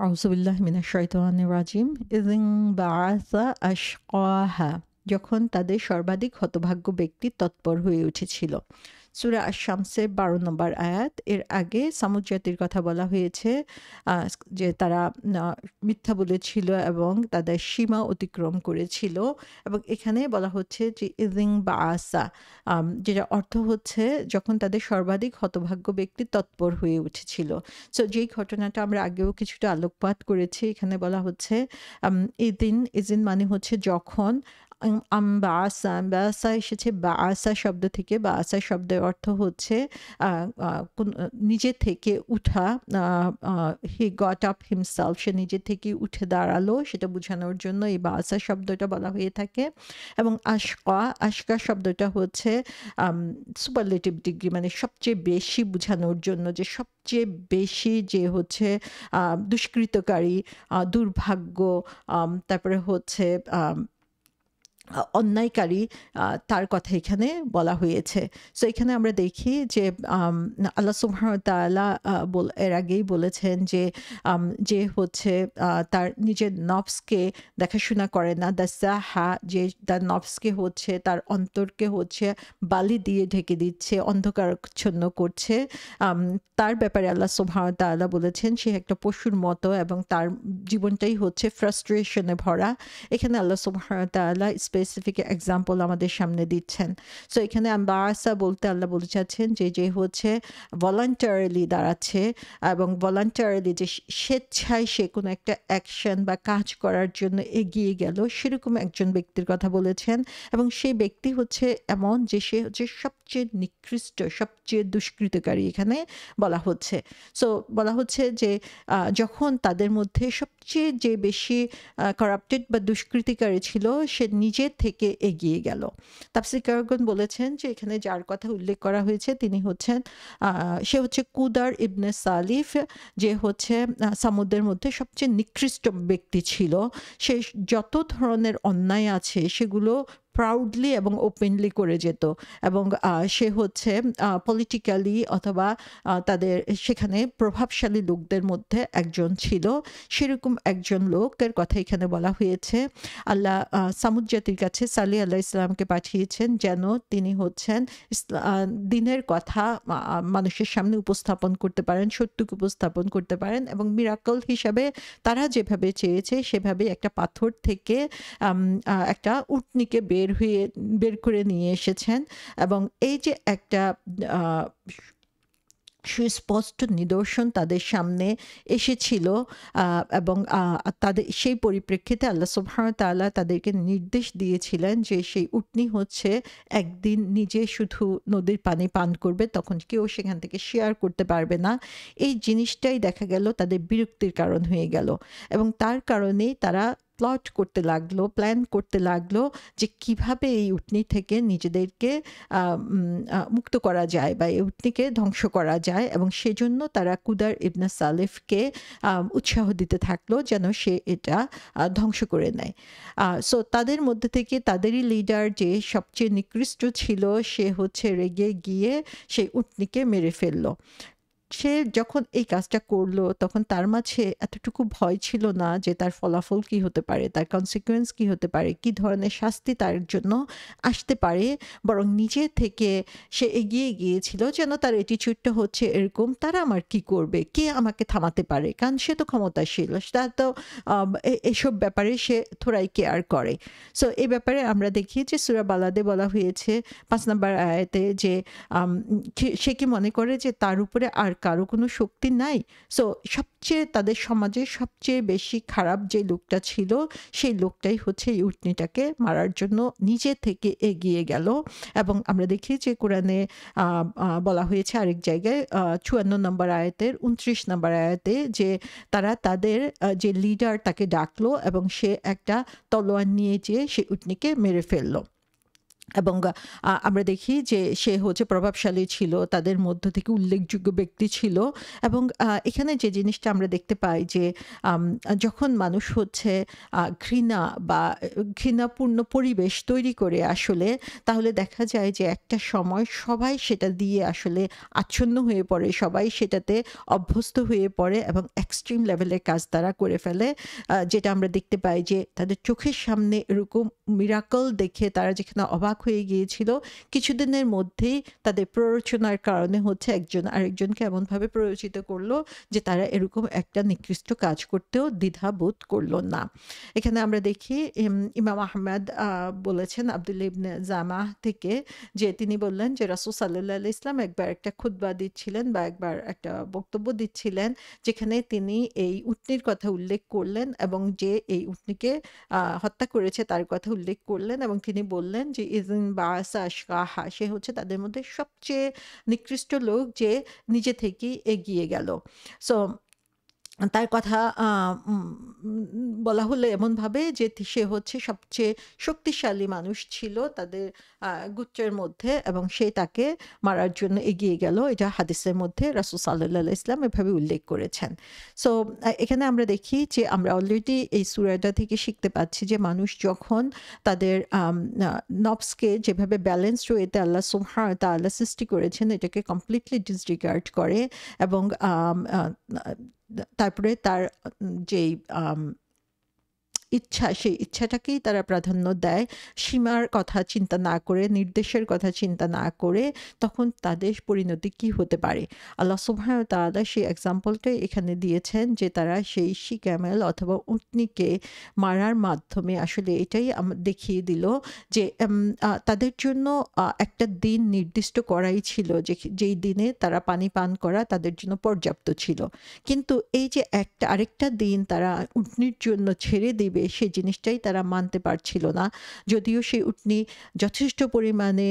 আউযুবিল্লাহি মিনাশ শাইতানির রাজিম। ইযিন বাআসা আশকাহা, যখন তাদের সর্বাধিক হতভাগ্য ব্যক্তি তৎপর হয়ে উঠেছিল। সূরা আশ-শামসের ১২ নম্বর আয়াত। এর আগে সামুদ জাতির কথা বলা হয়েছে, আ যে তারা মিথ্যা বলেছিল এবং তাদের সীমা অতিক্রম করেছিল, এবং এখানে বলা হচ্ছে যে ইযিন বাআসা, যেটার অর্থ হচ্ছে যখন তাদের সর্বাধিক হতভাগ্য ব্যক্তি তৎপর হয়ে উঠেছিল। সো যেই ঘটনাটা আমরা আগেও কিছুটা আলোকপাত করেছি, এখানে বলা হচ্ছে ইযিন মানে হচ্ছে যখন। বাআসা, বাআসা এসেছে বাআসা শব্দ থেকে। বাআসা শব্দের অর্থ হচ্ছে আ আ কোন নিজে থেকে উঠা। আ আ হি গট আপ হিমসেলফ, সে নিজে থেকে উঠে দাঁড়ালো, সেটা বোঝানোর জন্য এই বাআসা শব্দটা বলা হয়ে থাকে। এবং আশকা শব্দটা হচ্ছে সুপারলেটিভ ডিগ্রি, মানে সবচেয়ে বেশি বোঝানোর জন্য, যে সবচেয়ে বেশি যে হচ্ছে দুষ্কৃতকারী, দুর্ভাগ্য, তারপরে হচ্ছে অন্যায়কারী, তার কথা এখানে বলা হয়েছে। সো এখানে আমরা দেখি যে আল্লাহ সুবহানাহু ওয়া তাআলা এর আগেই বলেছেন যে যে হচ্ছে তার নিজের নফসকে দেখাশোনা করে না, দাসাহা, যে তার নফসকে হচ্ছে, তার অন্তরকে হচ্ছে বালি দিয়ে ঢেকে দিচ্ছে, অন্ধকারাচ্ছন্ন করছে, তার ব্যাপারে আল্লাহ সুবহানাহু ওয়া তাআলা বলেছেন সে একটা পশুর মতো এবং তার জীবনটাই হচ্ছে ফ্রাস্ট্রেশনে ভরা। এখানে আল্লাহ সুবহানাহু ওয়া তাআলা স্পেসিফিক এক্সাম্পল আমাদের সামনে দিচ্ছেন। সো এখানে বাআসা বলতে আল্লাহ বলতে চাচ্ছেন যে হচ্ছে ভলান্টারিলি দাঁড়াচ্ছে, এবং ভলান্টারিলি যে স্বেচ্ছায় সে কোনো একটা অ্যাকশন বা কাজ করার জন্য এগিয়ে গেল, সেরকম একজন ব্যক্তির কথা বলেছেন। এবং সেই ব্যক্তি হচ্ছে এমন যে সে হচ্ছে সবচেয়ে নিকৃষ্ট, সবচেয়ে দুষ্কৃতকারী এখানে বলা হচ্ছে। সো বলা হচ্ছে যে যখন তাদের মধ্যে সবচেয়ে যে বেশি করাপ্টেড বা দুষ্কৃতিকারী ছিল, সে নিজের থেকে এগিয়ে গেল। তাফসীরকারগণ বলেছেন যে এখানে যার কথা উল্লেখ করা হয়েছে তিনি হচ্ছেন সে হচ্ছে কুদার ইবনে সালিফ, যে হচ্ছে সামুদের মধ্যে সবচেয়ে নিকৃষ্ট ব্যক্তি ছিল। সে যত ধরনের অন্যায় আছে সেগুলো প্রাউডলি এবং ওপেনলি করে যেত, এবং সে হচ্ছে পলিটিক্যালি অথবা তাদের সেখানে প্রভাবশালী লোকদের মধ্যে একজন ছিল। সেরকম একজন লোকের কথা এখানে বলা হয়েছে। আল্লাহ সামুদ জাতির কাছে সালেহ আলাইহিস সালামকে পাঠিয়েছেন যেন তিনি হচ্ছেন দিনের কথা মানুষের সামনে উপস্থাপন করতে পারেন, সত্যকে উপস্থাপন করতে পারেন, এবং মিরাকল হিসাবে তারা যেভাবে চেয়েছে সেভাবে একটা পাথর থেকে একটা উটনীকে বের করে নিয়ে এসেছেন। এবং এই যে একটা সুস্পষ্ট নিদর্শন তাদের সামনে এসেছিল, এবং তাদের সেই পরিপ্রেক্ষিতে আল্লাহ সুবহানাহু ওয়া তাআলা তাদেরকে নির্দেশ দিয়েছিলেন যে সেই উটনী হচ্ছে একদিন নিজে শুধু নদীর পানি পান করবে, তখন কেউ সেখান থেকে শেয়ার করতে পারবে না। এই জিনিসটাই দেখা গেল তাদের বিরক্তির কারণ হয়ে গেল, এবং তার কারণেই তারা প্ল্যান করতে লাগলো যে কিভাবে এই উটনী থেকে নিজেদেরকে মুক্ত করা যায় বা এই উটনীকে ধ্বংস করা যায়, এবং সেজন্য তারা কুদার ইবনে সালিফকে উৎসাহ দিতে থাকলো যেন সে এটা ধ্বংস করে নেয়। সো তাদের মধ্যে থেকে তাদেরই লিডার যে সবচেয়ে নিকৃষ্ট ছিল, সে হচ্ছে রেগে গিয়ে সেই উটনীকে মেরে ফেললো। সে যখন এই কাজটা করলো তখন তার মাঝে এতটুকু ভয় ছিল না যে তার ফলাফল কি হতে পারে, তার কনসিকুয়েন্স কি হতে পারে, কি ধরনের শাস্তি তার জন্য আসতে পারে, বরং নিজে থেকে সে এগিয়ে গিয়েছিল যেন তার অ্যাটিটিউডটা হচ্ছে এরকম, তারা আমার কি করবে, কে আমাকে থামাতে পারে, কারণ সে তো ক্ষমতাশীল, তার তো এসব ব্যাপারে সে থোড়াই কেয়ার করে। সো এই ব্যাপারে আমরা দেখি যে সূরা বালাদে বলা হয়েছে ৫ নম্বর আয়াতে যে সে কি মনে করে যে তার উপরে আর কারো কোনো শক্তি নাই। সো সবচেয়ে তাদের সমাজে সবচেয়ে বেশি খারাপ যে লোকটা ছিল, সেই লোকটাই হচ্ছে এই উটনীটাকে মারার জন্য নিজে থেকে এগিয়ে গেল। এবং আমরা দেখি যে কোরআনে বলা হয়েছে আরেক জায়গায় ৫৪ নম্বর আয়াতের ২৯ নম্বর আয়াতে যে তারা তাদের যে লিডার তাকে ডাকলো এবং সে একটা তলোয়ার নিয়ে যেয়ে সেই উটনীকে মেরে ফেললো। এবং আমরা দেখি যে সে হচ্ছে প্রভাবশালী ছিল, তাদের মধ্য থেকে উল্লেখযোগ্য ব্যক্তি ছিল এবং এখানে যে জিনিসটা আমরা দেখতে পাই যে যখন মানুষ হচ্ছে ঘৃণা বা ঘৃণাপূর্ণ পরিবেশ তৈরি করে আসলে, তাহলে দেখা যায় যে একটা সময় সবাই সেটা দিয়ে আসলে আচ্ছন্ন হয়ে পড়ে, সবাই সেটাতে অভ্যস্ত হয়ে পড়ে এবং এক্সট্রিম লেভেলের কাজ তারা করে ফেলে। যেটা আমরা দেখতে পাই যে তাদের চোখের সামনে এরকম মিরাকল দেখে তারা যেখানে অবাক হয়ে গিয়েছিল, কিছুদিনের মধ্যেই তাদের প্ররোচনার কারণে হচ্ছে একজন আরেকজনকে এমনভাবে প্ররোচিত করলো যে তারা এরকম একটা নিকৃষ্ট কাজ করতেও দ্বিধাবোধ করলো না। এখানে আমরা দেখি ইমাম আহমেদ বলেছেন আব্দুল্লাহ ইবনে জামাহ থেকে, যে তিনি বললেন যে রাসূল সাল্লাল্লাহু আলাইহি ইসলাম একবার একটা খুতবা দিচ্ছিলেন বা একবার একটা বক্তব্য দিচ্ছিলেন, যেখানে তিনি এই উটনির কথা উল্লেখ করলেন এবং যে এই উটনিকে হত্যা করেছে তার কথা উল্লেখ করলেন এবং তিনি বললেন যে ইযিন বাআসা আশকাহা, সে হচ্ছে তাদের মধ্যে সবচেয়ে নিকৃষ্ট লোক যে নিজে থেকেই এগিয়ে গেল। সো তার কথা বলা হলো এমনভাবে যে সে হচ্ছে সবচেয়ে শক্তিশালী মানুষ ছিল তাদের গোত্রের মধ্যে এবং সে তাকে মারার জন্য এগিয়ে গেল। এটা হাদিসের মধ্যে রাসূল সাল্লাল্লাহু আলাইহি ওয়াসাল্লাম এভাবে উল্লেখ করেছেন। সো এখানে আমরা দেখি যে আমরা অলরেডি এই সূরাটা থেকে শিখতে পাচ্ছি যে মানুষ যখন তাদের নফসকে যেভাবে ব্যালেন্সড ওয়েতে আল্লাহ সুবহানাহু ওয়া তাআলা সৃষ্টি করেছেন এটাকে কমপ্লিটলি ডিসরিগার্ড করে এবং তারপরে তার যেই ইচ্ছা, সেই ইচ্ছাটাকেই তারা প্রাধান্য দেয়। সীমার কথা চিন্তা না করে, নির্দেশের কথা চিন্তা না করে, তখন তাদের পরিণতি কি হতে পারে? আল্লাহ সুবহানাহু ওয়া তাআলা সেই এক্সাম্পলটাই এখানে দিয়েছেন যে তারা সেই শি ক্যামেল অথবা উটনিকে মারার মাধ্যমে আসলে এটাই দেখিয়ে দিল যে তাদের জন্য একটা দিন নির্দিষ্ট করাই ছিল যেই দিনে তারা পানি পান করা তাদের জন্য পর্যাপ্ত ছিল। কিন্তু এই যে আরেকটা দিন তারা উটনির জন্য ছেড়ে দিবে, সেই জিনিসটাই তারা মানতে পারছিল না। যদিও সেই উটনি যথেষ্ট পরিমাণে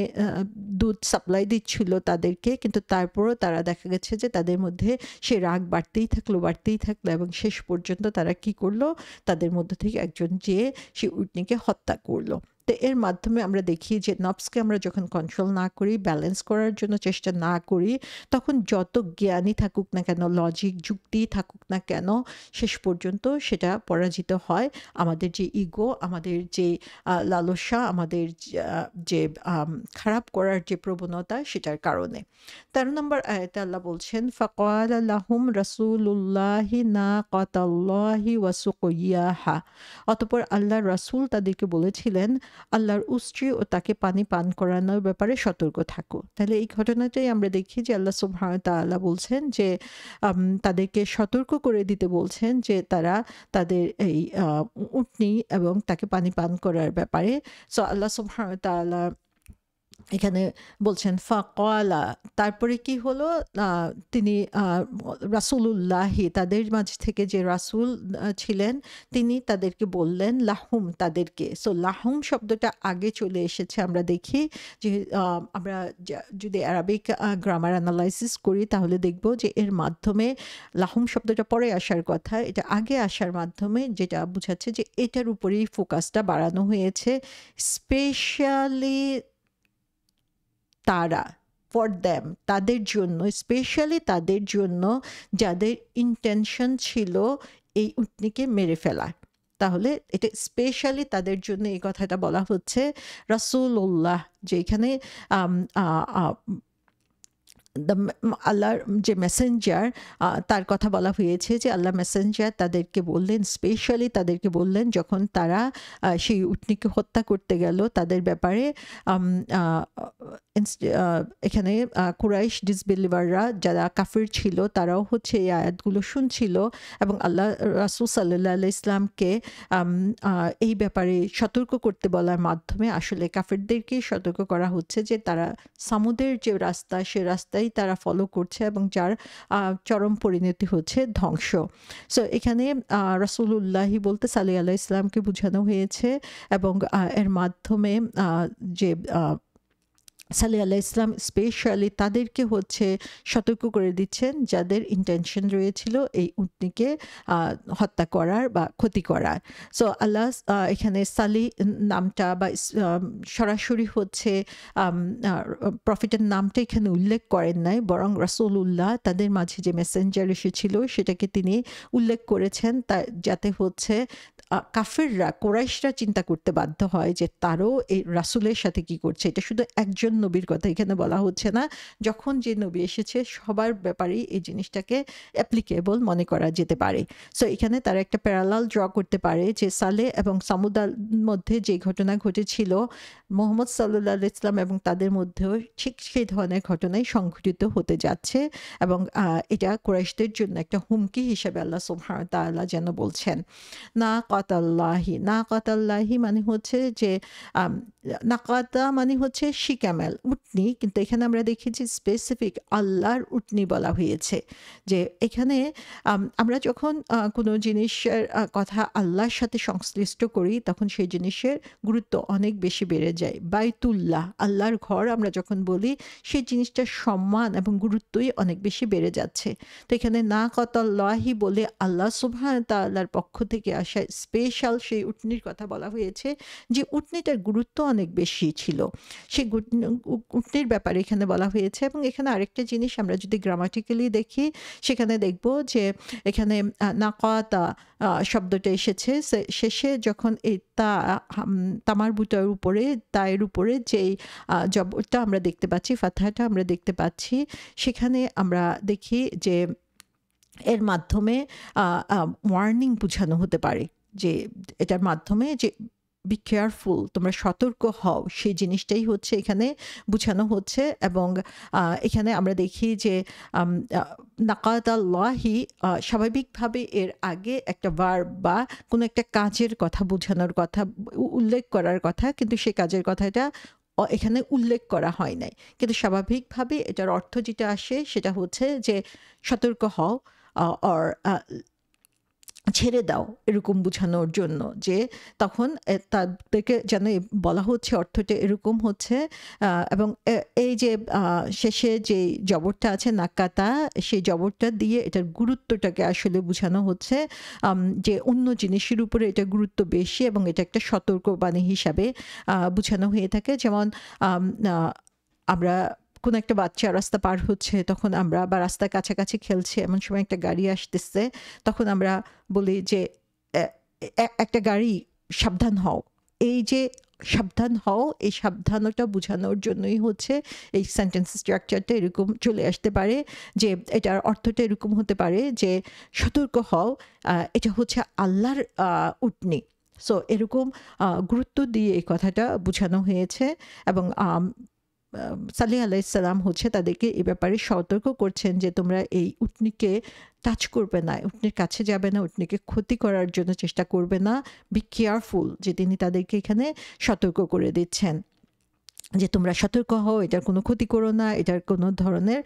দুধ সাপ্লাই দিচ্ছিল তাদেরকে, কিন্তু তারপরও তারা দেখা গেছে যে তাদের মধ্যে সে রাগ বাড়তেই থাকলো এবং শেষ পর্যন্ত তারা কি করলো? তাদের মধ্য থেকে একজন যেয়ে সেই উটনিকে হত্যা করলো। তো এর মাধ্যমে আমরা দেখি যে নফসকে আমরা যখন কন্ট্রোল না করি, ব্যালেন্স করার জন্য চেষ্টা না করি, তখন যত জ্ঞানী থাকুক না কেন, লজিক যুক্তি থাকুক না কেন, শেষ পর্যন্ত সেটা পরাজিত হয় আমাদের যে ইগো, আমাদের যে লালসা, আমাদের যে খারাপ করার যে প্রবণতা, সেটার কারণে। ১৩ নম্বর আয়াতে আল্লাহ বলছেন ফাকালা লাহুম রাসূলুল্লাহি নাকাতাল্লাহি ওয়া সুকিয়াহা, অতঃপর আল্লাহর রাসূল তাদেরকে বলেছিলেন আল্লাহর উষ্ট্রি ও তাকে পানি পান করানোর ব্যাপারে সতর্ক থাকো। তাহলে এই ঘটনাটাই আমরা দেখি যে আল্লাহ সুবহানাহু ওয়া তাআলা বলছেন যে তাদেরকে সতর্ক করে দিতে বলছেন যে তারা তাদের এই উটনি এবং তাকে পানি পান করার ব্যাপারে। সো আল্লাহ সুবহানাহু ওয়া তাআলা এখানে বলছেন ফাকালা, তারপরে কি হলো? তিনি রাসূলুল্লাহি, তাদের মাঝ থেকে যে রাসূল ছিলেন, তিনি তাদেরকে বললেন লাহুম, তাদেরকে। সো লাহুম শব্দটা আগে চলে এসেছে। আমরা দেখি যে আমরা যদি অ্যারাবিক গ্রামার অ্যানালাইসিস করি তাহলে দেখব যে এর মাধ্যমে লাহুম শব্দটা পরে আসার কথা, এটা আগে আসার মাধ্যমে যেটা বোঝাচ্ছে যে এটার উপরেই ফোকাসটা বাড়ানো হয়েছে। স্পেশালি তারা, ফর দ্যাম, তাদের জন্য, স্পেশালি তাদের জন্য যাদের ইন্টেনশন ছিল এই উটনিকে মেরে ফেলা। তাহলে এটা স্পেশালি তাদের জন্য এই কথাটা বলা হচ্ছে। রাসূলুল্লাহ, যে এখানে আল্লাহর যে মেসেঞ্জার, তার কথা বলা হয়েছে যে আল্লাহ মেসেঞ্জার তাদেরকে বললেন, স্পেশালি তাদেরকে বললেন যখন তারা সেই উটনিকে হত্যা করতে গেল তাদের ব্যাপারে। এখানে কুরাইশ ডিসবিলিভাররা যারা কাফির ছিল তারাও হচ্ছে এই আয়াতগুলো শুনছিল এবং আল্লাহ রাসূল সাল্লাল্লাহু আলাইহি ইসলামকে এই ব্যাপারে সতর্ক করতে বলার মাধ্যমে আসলে কাফিরদেরকে সতর্ক করা হচ্ছে যে তারা সামুদের যে রাস্তা, সে রাস্তায় তারা ফলো করছে এবং যার চরম পরিণতি হচ্ছে ধ্বংস। সো এখানে রাসূলুল্লাহি বলতে সাল্লাল্লাহু আলাইহি ইসলামকে বোঝানো হয়েছে এবং এর মাধ্যমে যে সালেহ আলাইহিস সালাম স্পেশালি তাদেরকে হচ্ছে সতর্ক করে দিচ্ছেন যাদের ইনটেনশন রয়েছিল এই উটনিকে হত্যা করার বা ক্ষতি করার। সো আল্লাহ এখানে সালিহ নামটা বা সরাসরি হচ্ছে আম আ প্রফেটের নামটা এখানে উল্লেখ করেন নাই, বরং রাসূলুল্লাহ তাদের মাঝে যে মেসেঞ্জার এসেছিল সেটাকে তিনি উল্লেখ করেছেন যাতে হচ্ছে কাফেররা, কোরাইশরা চিন্তা করতে বাধ্য হয় যে তারও এই রাসূলের সাথে কি করছে। এটা শুধু একজন নবীর কথা এখানে বলা হচ্ছে না। যখন যে নবী এসেছে সবার ব্যাপারেই এই জিনিসটাকে অ্যাপ্লিকেবল মনে করা যেতে পারে। সো এখানে তারা একটা প্যারালাল ড্র করতে পারে যে সালেহ এবং সামুদার মধ্যে যে ঘটনা ঘটেছিল, মুহাম্মদ সাল্লাল্লাহু আলাইহি ওয়াসাল্লাম এবং তাদের মধ্যেও ঠিক সেই ধরনের ঘটনাই সংঘটিত হতে যাচ্ছে এবং এটা কুরাইশদের জন্য একটা হুমকি হিসেবে আল্লাহ সুবহানাহু ওয়া তাআলা যেন বলছেন। নাকাতাল্লাহি মানে হচ্ছে যে আম নাকাতা মানে হচ্ছে শি ক্যামেল, উটনি। কিন্তু এখানে আমরা দেখি যে স্পেসিফিক আল্লাহর উটনি বলা হয়েছে। যে এখানে আমরা যখন কোনো জিনিসের কথা আল্লাহর সাথে সংশ্লিষ্ট করি তখন সেই জিনিসের গুরুত্ব অনেক বেশি বেড়ে যায়। বাইতুল্লাহ, আল্লাহর ঘর আমরা যখন বলি সেই জিনিসটার সম্মান এবং গুরুত্বই অনেক বেশি বেড়ে যাচ্ছে। তো এখানে নাকাতাল্লাহি বলে আল্লাহ সুবহানাহু ওয়া তাআলার পক্ষ থেকে আসা স্পেশাল সেই উটনির কথা বলা হয়েছে, যে উটনিটার গুরুত্ব অনেক বেশি ছিল। সেই উটনির ব্যাপারে এখানে বলা হয়েছে। এবং এখানে আরেকটা জিনিস আমরা যদি গ্রামাটিক্যালি দেখি সেখানে দেখব যে এখানে নাকাতা শব্দটা এসেছে শেষে যখন এই তামার বুটার উপরে, তায়ের উপরে যেই জবরটা আমরা দেখতে পাচ্ছি, ফাতহাটা আমরা দেখতে পাচ্ছি, সেখানে আমরা দেখি যে এর মাধ্যমে ওয়ার্নিং বোঝানো হতে পারে, যে এটার মাধ্যমে যে বি কেয়ারফুল, তোমরা সতর্ক হও, সেই জিনিসটাই হচ্ছে এখানে বোঝানো হচ্ছে। এবং এখানে আমরা দেখি যে নাকাতাল্লাহি স্বাভাবিকভাবে এর আগে একটা ভার্ব বা কোনো একটা কাজের কথা বোঝানোর কথা, উল্লেখ করার কথা, কিন্তু সেই কাজের কথাটা এখানে উল্লেখ করা হয় নাই। কিন্তু স্বাভাবিকভাবে এটার অর্থ যেটা আসে সেটা হচ্ছে যে সতর্ক হও, অর ছেড়ে দাও, এরকম বোঝানোর জন্য। যে তখন তাদেরকে যেন বলা হচ্ছে, অর্থটা এরকম হচ্ছে। এবং এই যে শেষে যে জবরটা আছে নাকাতা, সেই জবরটা দিয়ে এটার গুরুত্বটাকে আসলে বোঝানো হচ্ছে, যে অন্য জিনিসের উপরে এটা গুরুত্ব বেশি এবং এটা একটা সতর্কবাণী হিসাবে বোঝানো হয়ে থাকে। যেমন আমরা কোনো একটা বাচ্চা রাস্তা পার হচ্ছে, তখন আমরা, বা রাস্তার কাছাকাছি খেলছে, এমন সময় একটা গাড়ি আসতেছে, তখন আমরা বলি যে একটা গাড়ি, সাবধান হও। এই যে সাবধান হও, এই সাবধানতা বোঝানোর জন্যই হচ্ছে এই সেন্টেন্স স্ট্রাকচারটা এরকম চলে আসতে পারে। যে এটার অর্থটা এরকম হতে পারে যে সতর্ক হও, এটা হচ্ছে আল্লাহর উটনি। সো এরকম গুরুত্ব দিয়ে এই কথাটা বোঝানো হয়েছে। এবং সালেহ আলাইহিস সালাম হচ্ছে তাদেরকে এ ব্যাপারে সতর্ক করছেন যে তোমরা এই উটনিকে টাচ করবে না, উটনির কাছে যাবে না, উটনিকে ক্ষতি করার জন্য চেষ্টা করবে না। বি কেয়ারফুল, যে তিনি তাদেরকে এখানে সতর্ক করে দিচ্ছেন যে তোমরা সতর্ক হও, এটার কোনো ক্ষতি করো না, এটার কোনো ধরনের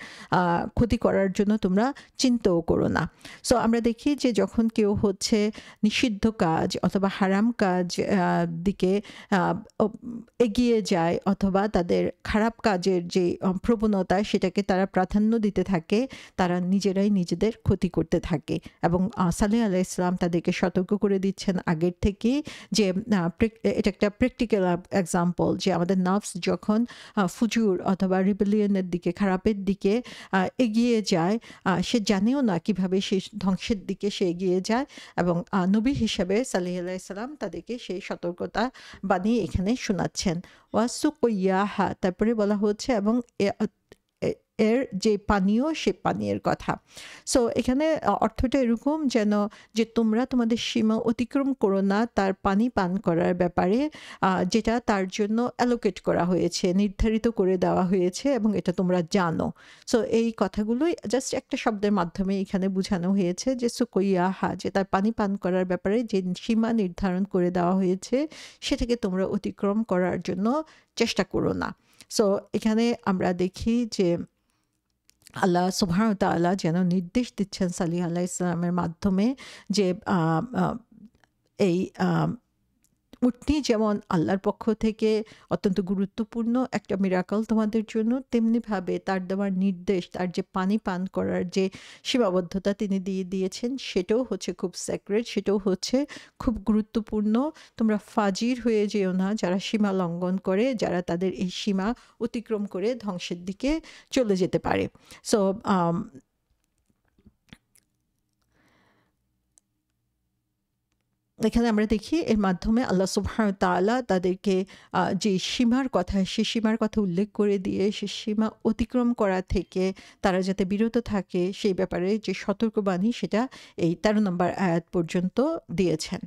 ক্ষতি করার জন্য তোমরা চিন্তাও করো না। সো আমরা দেখি যে যখন কেউ হচ্ছে নিষিদ্ধ কাজ অথবা হারাম কাজ দিকে এগিয়ে যায়, অথবা তাদের খারাপ কাজের যে প্রবণতা সেটাকে তারা প্রাধান্য দিতে থাকে, তারা নিজেরাই নিজেদের ক্ষতি করতে থাকে। এবং সালেহ আলাইহিস সালাম তাদেরকে সতর্ক করে দিচ্ছেন আগের থেকেই যে এটা একটা প্র্যাকটিক্যাল এক্সাম্পল, যে আমাদের নার্ভস যখন ফুজুর অথবা রিবেলিয়নের দিকে, খারাপের দিকে এগিয়ে যায়, সে জানেও না কিভাবে সে ধ্বংসের দিকে সে এগিয়ে যায়। এবং নবী হিসাবে সালেহ আলাইহিস সালাম তাদেরকে সেই সতর্কতা বাণী এখানে শোনাচ্ছেন। ওয়াসুকুইয়াহা, তারপরে বলা হচ্ছে এবং এর যে পানীয়, সে পানীয়ের কথা। সো এখানে অর্থটা এরকম যেন, যে তোমরা তোমাদের সীমা অতিক্রম করো না তার পানি পান করার ব্যাপারে, যেটা তার জন্য অ্যালোকেট করা হয়েছে, নির্ধারিত করে দেওয়া হয়েছে, এবং এটা তোমরা জানো। সো এই কথাগুলোই জাস্ট একটা শব্দের মাধ্যমে এখানে বোঝানো হয়েছে যে সুকইয়াহা, যে তার পানি পান করার ব্যাপারে যে সীমা নির্ধারণ করে দেওয়া হয়েছে সেটাকে তোমরা অতিক্রম করার জন্য চেষ্টা করো না। সো এখানে আমরা দেখি যে আল্লাহ সুবহানাহু ওয়া তাআলা যেন নির্দেশ দিচ্ছেন সালেহ আলাইহিস সালামের মাধ্যমে যে এই উটনি যেমন আল্লাহর পক্ষ থেকে অত্যন্ত গুরুত্বপূর্ণ একটা মিরাকল তোমাদের জন্য, তেমনিভাবে তার দেওয়ার নির্দেশ, তার যে পানি পান করার যে সীমাবদ্ধতা তিনি দিয়ে দিয়েছেন, সেটাও হচ্ছে খুব সেক্রেট, সেটাও হচ্ছে খুব গুরুত্বপূর্ণ। তোমরা ফাজির হয়ে যেও না যারা সীমা লঙ্ঘন করে, যারা তাদের এই সীমা অতিক্রম করে ধ্বংসের দিকে চলে যেতে পারে। সো এখানে আমরা দেখি এর মাধ্যমে আল্লাহ সুবহানাহু ওয়া তাআলা তাদেরকে যে সীমার কথা, সে সীমার কথা উল্লেখ করে দিয়ে সে সীমা অতিক্রম করা থেকে তারা যাতে বিরত থাকে সেই ব্যাপারে যে সতর্কবাণী, সেটা এই ১৩ নম্বর আয়াত পর্যন্ত দিয়েছেন।